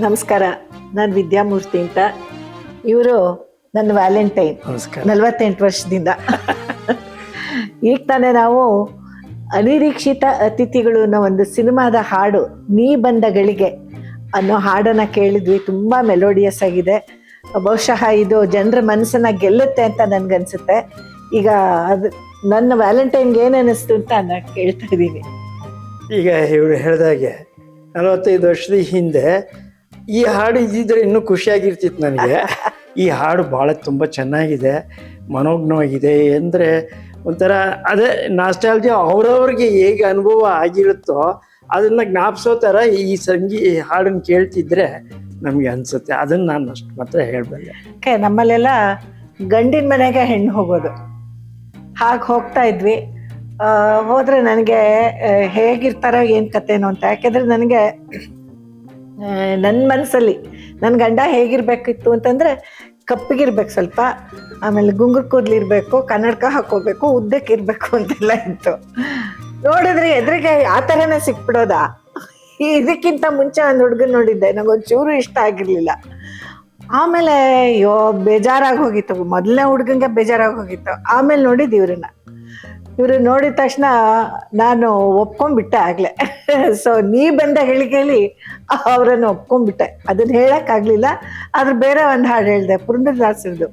ನಮಸ್ಕಾರ, ನಾನು ವಿದ್ಯಾಮೂರ್ತಿ ಅಂತ. ಇವರು ನನ್ನ ವ್ಯಾಲೆಂಟೈನ್. 48 ವರ್ಷದಿಂದ. ಈಗ ತಾನೇ ನಾವು ಅನಿರೀಕ್ಷಿತ ಅತಿಥಿಗಳು ಅನ್ನೋ ಒಂದು ಸಿನಿಮಾದ ಹಾಡು ನೀ ಬಂದ ಗಳಿಗೆ ಅನ್ನೋ ಹಾಡನ್ನು ಕೇಳಿದ್ವಿ. ತುಂಬ ಮೆಲೋಡಿಯಸ್ ಆಗಿದೆ. ಬಹುಶಃ ಇದು ಜನರ ಮನಸ್ಸನ್ನು ಗೆಲ್ಲುತ್ತೆ ಅಂತ ನನಗನ್ಸುತ್ತೆ. ಈಗ ಅದು ನನ್ನ ವ್ಯಾಲೆಂಟೈನ್ಗೆ ಏನು ಅನ್ನಿಸ್ತು ಅಂತ ನಾನು ಕೇಳ್ತಾ ಇದ್ದೀನಿ. ಈಗ ಇವರು ಹೇಳಿದಾಗೆ 45 ವರ್ಷದ ಹಿಂದೆ ಈ ಹಾಡು ಇದ್ದಿದ್ರೆ ಇನ್ನೂ ಖುಷಿಯಾಗಿರ್ತಿತ್ತು ನನಗೆ. ಈ ಹಾಡು ಭಾಳ ತುಂಬ ಚೆನ್ನಾಗಿದೆ, ಮನೋಜ್ಞವಾಗಿದೆ. ಅಂದರೆ ಒಂಥರ ಅದೇ ನಾಸ್ಟಾಲ್ಜಿಯಾ, ಅವ್ರವ್ರಿಗೆ ಹೇಗೆ ಅನುಭವ ಆಗಿರುತ್ತೋ ಅದನ್ನು ಜ್ಞಾಪಿಸೋ ಥರ ಈ ಹಾಡನ್ನು ಕೇಳ್ತಿದ್ರೆ ನಮಗೆ ಅನಿಸುತ್ತೆ. ಅದನ್ನು ನಾನು ಅಷ್ಟು ಮಾತ್ರ ಹೇಳಬಲ್ಲೆ. ನಮ್ಮಲ್ಲೆಲ್ಲ ಗಂಡಿನ ಮನೆಗೆ ಹೆಣ್ಣು ಹೋಗೋದು, ಹಾಗೆ ಹೋಗ್ತಾ ಇದ್ವಿ. ಹೋದರೆ ನನಗೆ ಹೇಗಿರ್ತಾರೋ ಏನು ಕಥೆನೋ ಅಂತ. ಯಾಕೆಂದರೆ ನನಗೆ ನನ್ನ ಮನಸ್ಸಲ್ಲಿ ನನ್ನ ಗಂಡ ಹೇಗಿರಬೇಕಿತ್ತು ಅಂತಂದರೆ ಕಪ್ಪಿಗಿರ್ಬೇಕು, ಸ್ವಲ್ಪ, ಆಮೇಲೆ ಗುಂಗುರು ಕೂದಲಿರ್ಬೇಕು, ಕನ್ನಡಕ ಹಾಕೋಬೇಕು, ಉದ್ದಕ್ಕಿರಬೇಕು ಅಂತೆಲ್ಲ ಇತ್ತು. ನೋಡಿದ್ರೆ ಎದುರಿಗೆ ಆ ಥರನೇ ಸಿಕ್ಬಿಡೋದಾ? ಇದಕ್ಕಿಂತ ಮುಂಚೆ ಒಂದು ಹುಡುಗನ ನೋಡಿದ್ದೆ, ನನಗೊಂಚೂರು ಇಷ್ಟ ಆಗಿರಲಿಲ್ಲ. ಆಮೇಲೆ ಅಯ್ಯೋ ಬೇಜಾರಾಗಿ ಹೋಗಿತ್ತು. ಮೊದಲನೇ ಹುಡುಗಂಗೆ ಬೇಜಾರಾಗಿ ಹೋಗಿತ್ತು. ಆಮೇಲೆ ನೋಡಿದ್ದು ಇವರು ನೋಡಿದ ತಕ್ಷಣ ನಾನು ಒಪ್ಕೊಂಡ್ಬಿಟ್ಟೆ ಆಗಲೇ. ಸೊ ನೀ ಬಂದ ಹೇಳಿಕೆಯಲ್ಲಿ ಅವರನ್ನು ಒಪ್ಕೊಂಡ್ಬಿಟ್ಟೆ. ಅದನ್ನು ಹೇಳೋಕ್ಕಾಗಲಿಲ್ಲ. ಆದ್ರೆ ಬೇರೆ ಒಂದು ಹಾಡು ಹೇಳಿದೆ, ಪುರಂದರದಾಸರದು,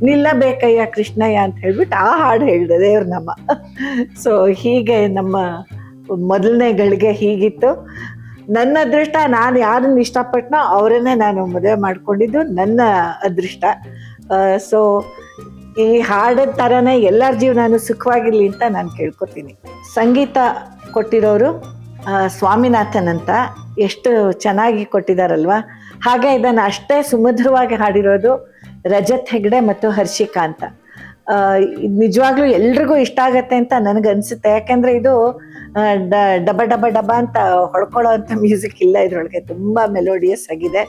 ನಿಲ್ಲಬೇಕಯ್ಯ ಕೃಷ್ಣಯ್ಯ ಅಂತ ಹೇಳ್ಬಿಟ್ಟು ಆ ಹಾಡು ಹೇಳಿದೆ, ದೇವ್ರ ನಮ್ಮ. ಸೊ ಹೀಗೆ ನಮ್ಮ ಮೊದಲನೇ ಗಳಿಗೆ ಹೀಗಿತ್ತು. ನನ್ನ ಅದೃಷ್ಟ, ನಾನು ಯಾರನ್ನು ಇಷ್ಟಪಟ್ಟನೋ ಅವರನ್ನೇ ನಾನು ಮದುವೆ ಮಾಡ್ಕೊಂಡಿದ್ದು ನನ್ನ ಅದೃಷ್ಟ. ಸೊ ಈ ಹಾಡಿನ ಥರನೇ ಎಲ್ಲರ ಜೀವನಾನು ಸುಖವಾಗಿರಲಿ ಅಂತ ನಾನು ಕೇಳ್ಕೊತೀನಿ. ಸಂಗೀತ ಕೊಟ್ಟಿರೋರು ಸ್ವಾಮಿನಾಥನ್ ಅಂತ. ಎಷ್ಟು ಚೆನ್ನಾಗಿ ಕೊಟ್ಟಿದ್ದಾರಲ್ವ. ಹಾಗೆ ಇದನ್ನು ಅಷ್ಟೇ ಸುಮಧುರವಾಗಿ ಹಾಡಿರೋದು ರಜತ್ ಹೆಗ್ಡೆ ಮತ್ತು ಹರ್ಷಿಕಾ ಅಂತ. ನಿಜವಾಗ್ಲೂ ಎಲ್ರಿಗೂ ಇಷ್ಟ ಆಗತ್ತೆ ಅಂತ ನನಗನ್ಸುತ್ತೆ. ಯಾಕೆಂದರೆ ಇದು ಡಬ ಡಬ ಡಬ ಅಂತ ಹೊಡ್ಕೊಳ್ಳೋ ಅಂಥ ಮ್ಯೂಸಿಕ್ ಇಲ್ಲ ಇದರೊಳಗೆ. ತುಂಬ ಮೆಲೋಡಿಯಸ್ ಆಗಿದೆ.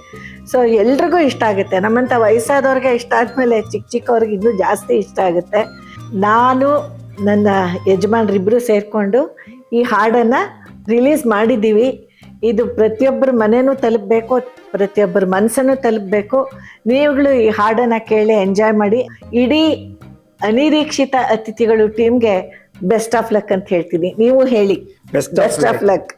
ಸೊ ಎಲ್ರಿಗೂ ಇಷ್ಟ ಆಗುತ್ತೆ. ನಮ್ಮಂಥ ವಯಸ್ಸಾದವ್ರಿಗೆ ಇಷ್ಟ ಆದಮೇಲೆ ಚಿಕ್ಕವ್ರಿಗೆ ಇನ್ನೂ ಜಾಸ್ತಿ ಇಷ್ಟ ಆಗುತ್ತೆ. ನಾನು ನನ್ನ ಯಜಮಾನ್ರಿಬ್ಬರು ಸೇರಿಕೊಂಡು ಈ ಹಾಡನ್ನು ರಿಲೀಸ್ ಮಾಡಿದ್ದೀವಿ. ಇದು ಪ್ರತಿಯೊಬ್ಬರ ಮನೆಯೂ ತಲುಪಬೇಕು, ಪ್ರತಿಯೊಬ್ಬರ ಮನಸ್ಸನ್ನು ತಲುಪಬೇಕು. ನೀವುಗಳು ಈ ಹಾಡನ್ನು ಕೇಳಿ ಎಂಜಾಯ್ ಮಾಡಿ. ಇಡೀ ಅನಿರೀಕ್ಷಿತ ಅತಿಥಿಗಳು ಟೀಮ್ಗೆ ಬೆಸ್ಟ್ ಆಫ್ ಲಕ್ ಅಂತ ಹೇಳ್ತೀನಿ. ನೀವು ಹೇಳಿ ಬೆಸ್ಟ್ ಆಫ್ ಲಕ್.